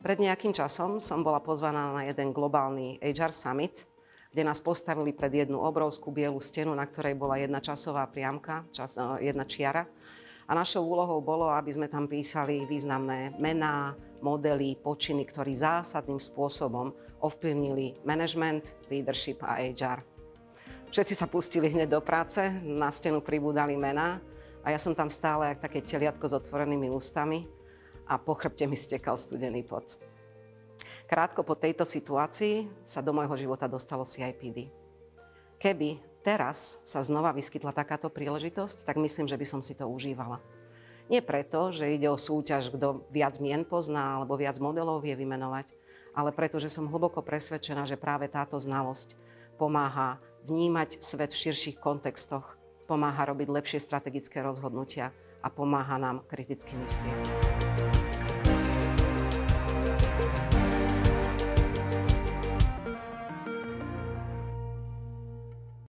Pred nejakým časom som bola pozvaná na jeden globálny HR Summit, kde nás postavili pred jednu obrovskú bielu stenu, na ktorej bola jedna časová priamka, jedna čiara. A našou úlohou bolo, aby sme tam písali významné mená, modely, počiny, ktorí zásadným spôsobom ovplyvnili management, leadership a HR. Všetci sa pustili hneď do práce, na stenu pribúdali mená a ja som tam stále jak také teliatko s otvorenými ústami a po chrbte mi stekal studený pot. Krátko po tejto situácii sa do môjho života dostalo CIPD. Keby teraz sa znova vyskytla takáto príležitosť, tak myslím, že by som si to užívala. Nie preto, že ide o súťaž, kto viac mien pozná alebo viac modelov vie vymenovať, ale preto, že som hlboko presvedčená, že práve táto znalosť pomáha vnímať svet v širších kontextoch, pomáha robiť lepšie strategické rozhodnutia a pomáha nám kriticky myslieť.